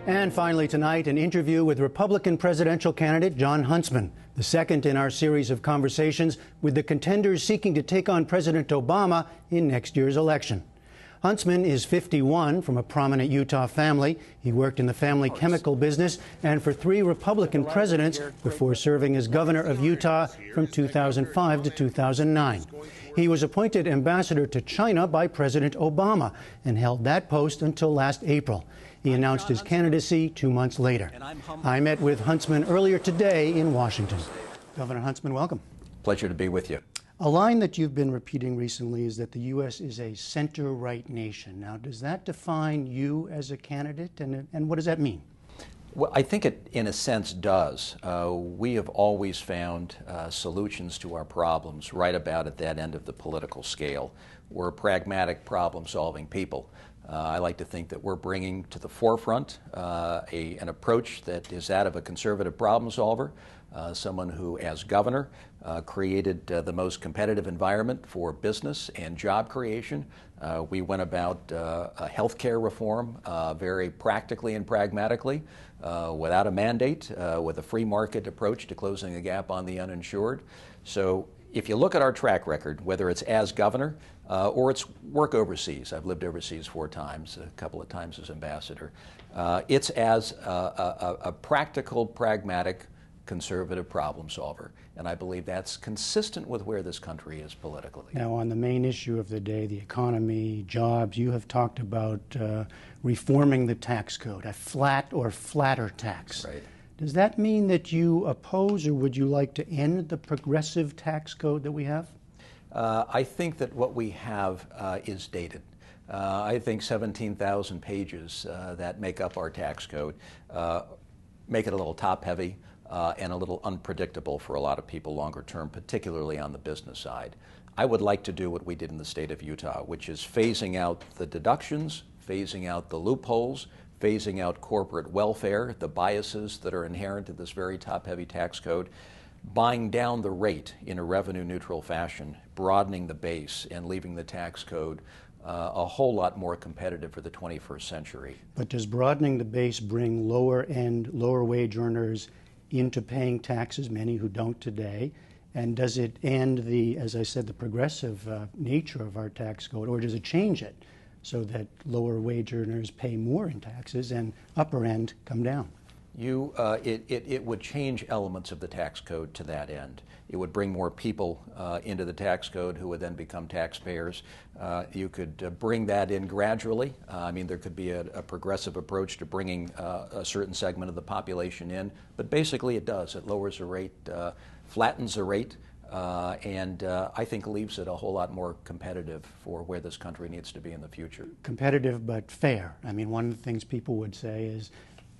And finally tonight, an interview with Republican presidential candidate Jon Huntsman, the second in our series of conversations with the contenders seeking to take on President Obama in next year's election. Huntsman is 51, from a prominent Utah family. He worked in the family chemical business and for 3 Republican presidents before serving as governor of Utah from 2005 to 2009. He was appointed ambassador to China by President Obama and held that post until last April. He announced his candidacy 2 months later. I met with Huntsman earlier today in Washington. Governor Huntsman, welcome. Pleasure to be with you. A line that you've been repeating recently is that the U.S. is a center-right nation. Now, does that define you as a candidate, and what does that mean? Well, I think it, in a sense, does. We have always found solutions to our problems right about at that end of the political scale. We're pragmatic, problem-solving people. I like to think that we're bringing to the forefront an approach that is that of a conservative problem solver, someone who, as governor, created the most competitive environment for business and job creation. We went about health care reform very practically and pragmatically, without a mandate, with a free market approach to closing the gap on the uninsured. So if you look at our track record, whether it's as governor or it's work overseas — I've lived overseas 4 times, a couple of times as ambassador — it's as a practical, pragmatic, conservative problem solver. And I believe that's consistent with where this country is politically. Now, on the main issue of the day, the economy, jobs, you have talked about reforming the tax code, a flat or flatter tax. Right. Does that mean that you oppose, or would you like to end the progressive tax code that we have? I think that what we have is dated. I think 17,000 pages that make up our tax code make it a little top-heavy and a little unpredictable for a lot of people longer term, particularly on the business side. I would like to do what we did in the state of Utah, which is phasing out the deductions, phasing out the loopholes, phasing out corporate welfare, the biases that are inherent in this very top-heavy tax code, buying down the rate in a revenue-neutral fashion, broadening the base, and leaving the tax code a whole lot more competitive for the 21st century. But does broadening the base bring lower wage earners into paying taxes, many who don't today? And does it end as I said, the progressive nature of our tax code, or does it change it so that lower wage earners pay more in taxes and upper end come down? It would change elements of the tax code to that end. It would bring more people into the tax code who would then become taxpayers. You could bring that in gradually. I mean, there could be a progressive approach to bringing a certain segment of the population in, but basically it does. It lowers the rate, flattens the rate, and I think leaves it a whole lot more competitive for where this country needs to be in the future. Competitive but fair. I mean, one of the things people would say is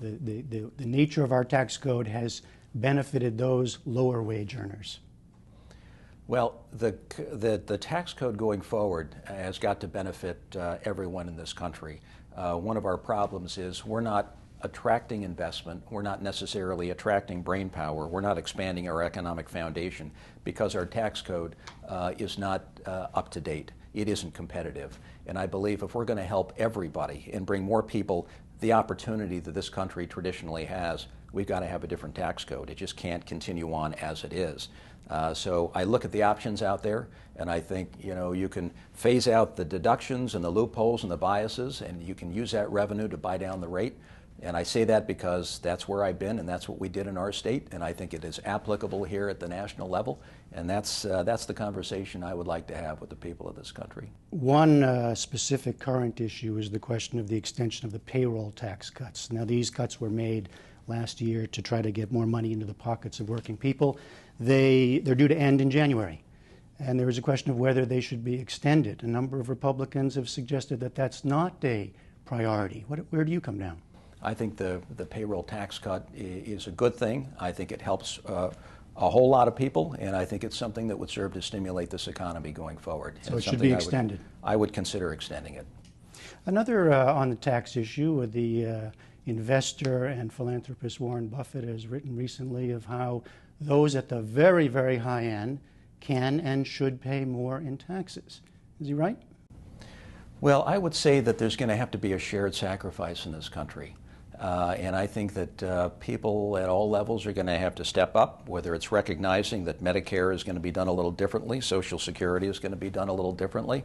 the nature of our tax code has benefited those lower wage earners. Well, the tax code going forward has got to benefit everyone in this country. One of our problems is we're not attracting investment, we're not necessarily attracting brain power, we're not expanding our economic foundation because our tax code is not up to date. It isn't competitive. And I believe if we're going to help everybody and bring more people the opportunity that this country traditionally has, we've got to have a different tax code. It just can't continue on as it is. So I look at the options out there, and I think, you can phase out the deductions and the loopholes and the biases, and you can use that revenue to buy down the rate. And I say that because that's where I've been, and that's what we did in our state, and I think it is applicable here at the national level, and that's the conversation I would like to have with the people of this country. One specific current issue is the question of the extension of the payroll tax cuts. Now, these cuts were made last year to try to get more money into the pockets of working people. They're due to end in January, and there is a question of whether they should be extended. A number of Republicans have suggested that that's not a priority. Where do you come down? I think the payroll tax cut is a good thing. I think it helps a whole lot of people, and I think it's something that would serve to stimulate this economy going forward. So it should be extended? I would consider extending it. Another on the tax issue, the investor and philanthropist Warren Buffett has written recently of how those at the very, very high end can and should pay more in taxes. Is he right? Well, I would say that there's going to have to be a shared sacrifice in this country. And I think that people at all levels are going to have to step up, whether it's recognizing that Medicare is going to be done a little differently, Social Security is going to be done a little differently.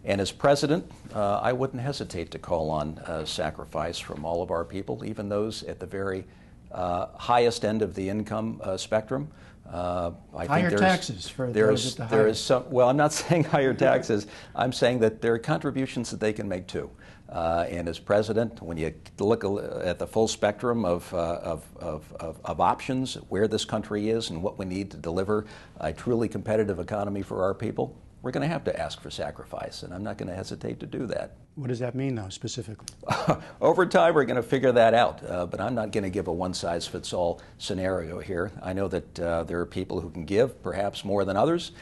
And as president, I wouldn't hesitate to call on sacrifice from all of our people, even those at the very highest end of the income spectrum. Higher taxes for those at the highest. Well, I'm not saying higher taxes. I'm saying that there are contributions that they can make too. And as president, when you look at the full spectrum of options, where this country is and what we need to deliver a truly competitive economy for our people, we're going to have to ask for sacrifice, and I'm not going to hesitate to do that. What does that mean, though, specifically? Over time, we're going to figure that out, but I'm not going to give a one-size-fits-all scenario here. I know that there are people who can give, perhaps more than others,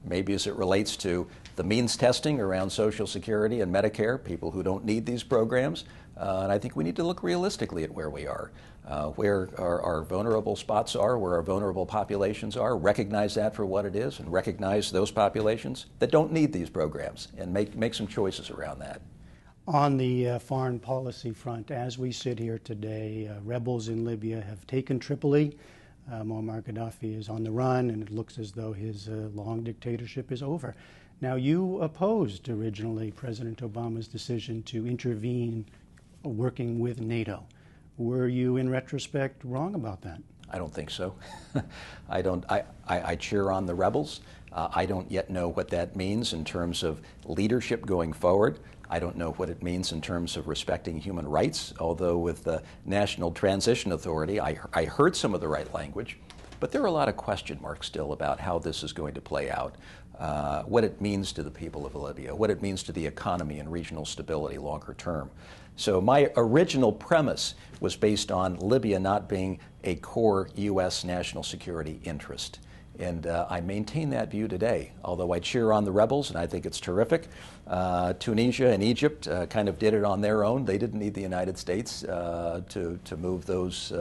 maybe as it relates to the means testing around Social Security and Medicare, people who don't need these programs. And I think we need to look realistically at where we are, where our vulnerable spots are, where our vulnerable populations are, recognize that for what it is, and recognize those populations that don't need these programs, and make some choices around that. On the foreign policy front, as we sit here today, rebels in Libya have taken Tripoli. Muammar Gaddafi is on the run, and it looks as though his long dictatorship is over. Now, you opposed originally President Obama's decision to intervene working with NATO. Were you, in retrospect, wrong about that? I don't think so. I cheer on the rebels. I don't yet know what that means in terms of leadership going forward. I don't know what it means in terms of respecting human rights, although with the National Transition Authority, I heard some of the right language, but there are a lot of question marks still about how this is going to play out, what it means to the people of Libya, what it means to the economy and regional stability longer term. So my original premise was based on Libya not being a core U.S. national security interest. And I maintain that view today, although I cheer on the rebels, and I think it's terrific. Tunisia and Egypt kind of did it on their own. They didn't need the United States to move those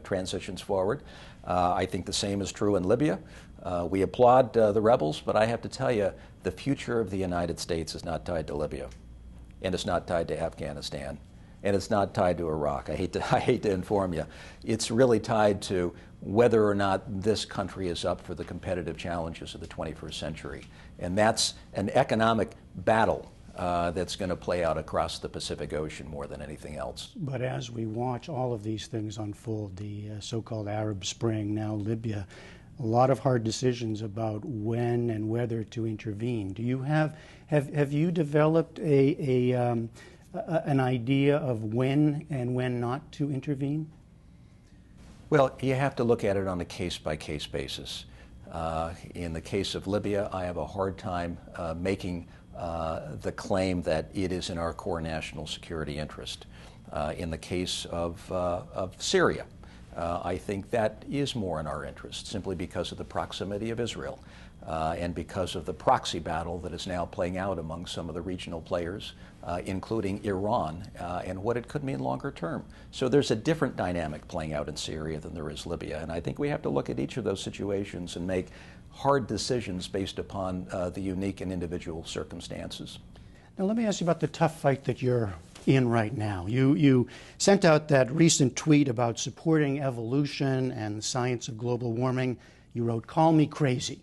transitions forward. I think the same is true in Libya. We applaud the rebels, but I have to tell you, the future of the United States is not tied to Libya, and it's not tied to Afghanistan, and it's not tied to Iraq. I hate to inform you. It's really tied to whether or not this country is up for the competitive challenges of the 21st century. And that's an economic battle that's going to play out across the Pacific Ocean more than anything else. But as we watch all of these things unfold, the so-called Arab Spring, now Libya, a lot of hard decisions about when and whether to intervene. Do you have you developed an idea of when and when not to intervene? Well, you have to look at it on a case-by-case basis. In the case of Libya, I have a hard time making the claim that it is in our core national security interest. In the case of Syria, I think that is more in our interest, simply because of the proximity of Israel and because of the proxy battle that is now playing out among some of the regional players, including Iran, and what it could mean longer term. So there's a different dynamic playing out in Syria than there is Libya, and I think we have to look at each of those situations and make hard decisions based upon the unique and individual circumstances. Now let me ask you about the tough fight that you're in right now. You sent out that recent tweet about supporting evolution and the science of global warming. You wrote, "Call me crazy."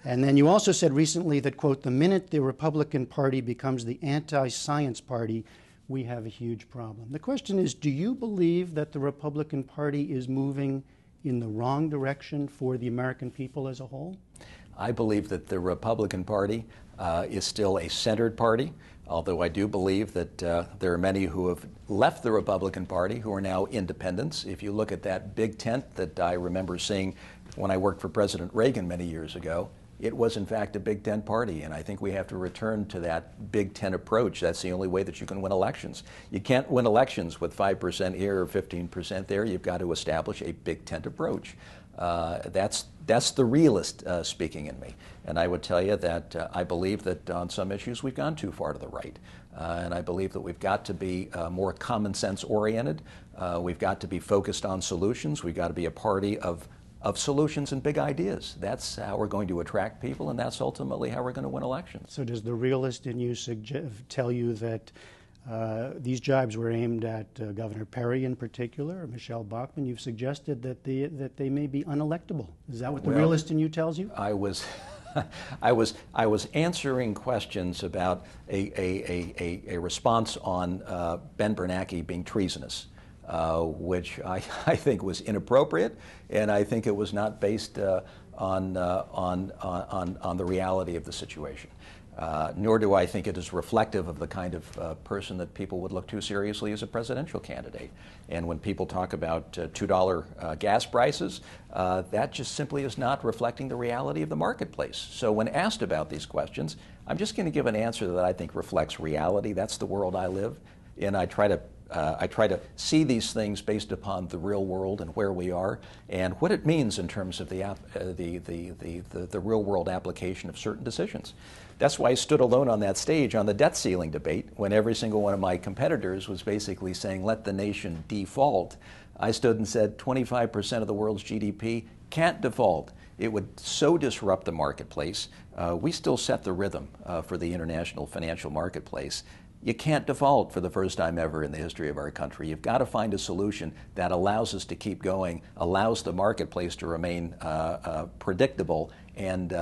And then you also said recently that, quote, "The minute the Republican Party becomes the anti-science party, we have a huge problem." The question is, do you believe that the Republican Party is moving in the wrong direction for the American people as a whole? I believe that the Republican Party is still a centered party, although I do believe that there are many who have left the Republican Party who are now independents. If you look at that big tent that I remember seeing when I worked for President Reagan many years ago, it was in fact a big tent party, and I think we have to return to that big tent approach. That's the only way that you can win elections. You can't win elections with 5% here or 15% there. You've got to establish a big tent approach. That's the realist speaking in me. And I would tell you that I believe that on some issues we've gone too far to the right. And I believe that we've got to be more common sense oriented. We've got to be focused on solutions. We've got to be a party of solutions and big ideas. That's how we're going to attract people, and that's ultimately how we're going to win elections. So does the realist in you tell you that These jibes were aimed at Governor Perry in particular, or Michelle Bachmann. You've suggested that they may be unelectable. Is that what the realist in you tells you? I was answering questions about a response on Ben Bernanke being treasonous, which I think was inappropriate, and I think it was not based on the reality of the situation. Nor do I think it is reflective of the kind of person that people would look to seriously as a presidential candidate. And when people talk about $2 gas prices, that just simply is not reflecting the reality of the marketplace. So when asked about these questions, I'm just going to give an answer that I think reflects reality. That's the world I live in. I try to see these things based upon the real world and where we are and what it means in terms of the real world application of certain decisions. That's why I stood alone on that stage on the debt ceiling debate when every single one of my competitors was basically saying, let the nation default. I stood and said 25% of the world's GDP can't default. It would so disrupt the marketplace. We still set the rhythm for the international financial marketplace. You can't default for the first time ever in the history of our country. You've got to find a solution that allows us to keep going, allows the marketplace to remain predictable and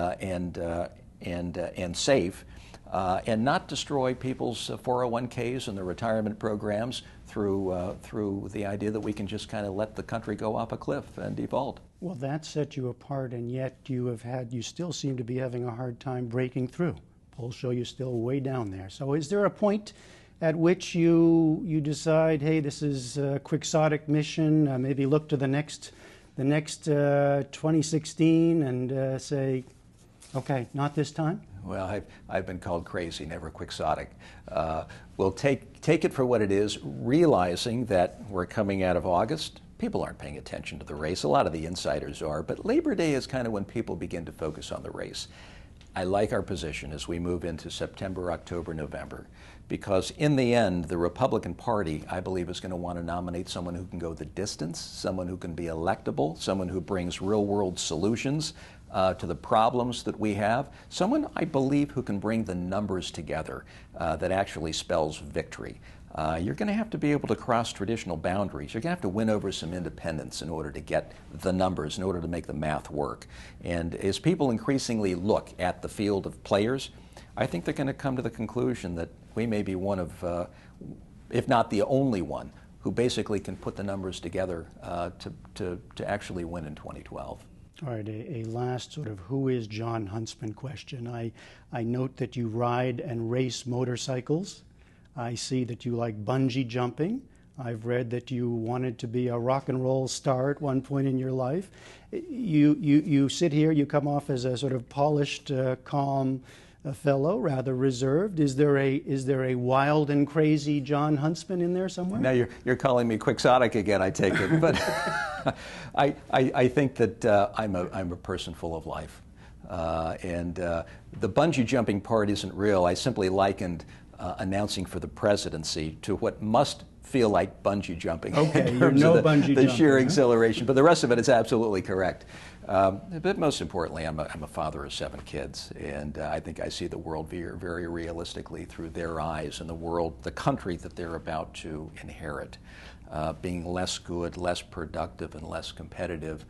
safe, and not destroy people's 401ks and their retirement programs through the idea that we can just kind of let the country go off a cliff and default. Well, that set you apart, and yet you still seem to be having a hard time breaking through. Polls show you still way down there. So is there a point at which you decide, hey, this is a quixotic mission, maybe look to the next 2016 and say, okay, not this time? Well, I've been called crazy, never quixotic. We'll take it for what it is, realizing that we're coming out of August. People aren't paying attention to the race. A lot of the insiders are, but Labor Day is kind of when people begin to focus on the race. I like our position as we move into September, October, November, because in the end, the Republican Party, I believe, is going to want to nominate someone who can go the distance, someone who can be electable, someone who brings real-world solutions to the problems that we have, someone, I believe, who can bring the numbers together that actually spells victory. You're going to have to be able to cross traditional boundaries. You're going to have to win over some independents in order to get the numbers, in order to make the math work. And as people increasingly look at the field of players, I think they're going to come to the conclusion that we may be one of, if not the only one, who basically can put the numbers together to actually win in 2012. All right, a last sort of who is Jon Huntsman question. I note that you ride and race motorcycles. I see that you like bungee jumping. I've read that you wanted to be a rock and roll star at one point in your life. You sit here, you come off as a sort of polished, calm fellow, rather reserved. Is there a wild and crazy Jon Huntsman in there somewhere? Now you're calling me quixotic again, I take it. But I think that I'm a person full of life. And the bungee jumping part isn't real. I simply likened announcing for the presidency to what must feel like bungee jumping. Okay, in terms you're of bungee the jumping, sheer huh? exhilaration. But the rest of it is absolutely correct. But most importantly, I'm a father of 7 kids, and I think I see the world very realistically through their eyes, and the country that they're about to inherit, being less good, less productive, and less competitive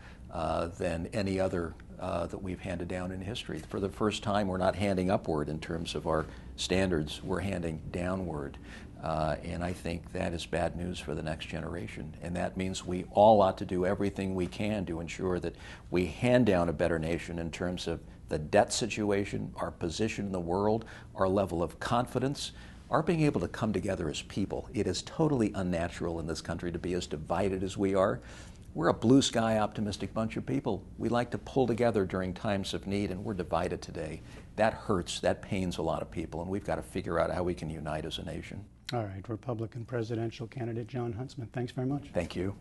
than any other that we've handed down in history. For the first time, we're not handing upward in terms of our standards, we're handing downward. And I think that is bad news for the next generation. And that means we all ought to do everything we can to ensure that we hand down a better nation in terms of the debt situation, our position in the world, our level of confidence, our being able to come together as people. It is totally unnatural in this country to be as divided as we are. We're a blue sky optimistic bunch of people. We like to pull together during times of need, and we're divided today. That hurts, that pains a lot of people, and we've got to figure out how we can unite as a nation. All right, Republican presidential candidate Jon Huntsman, thanks very much. Thank you.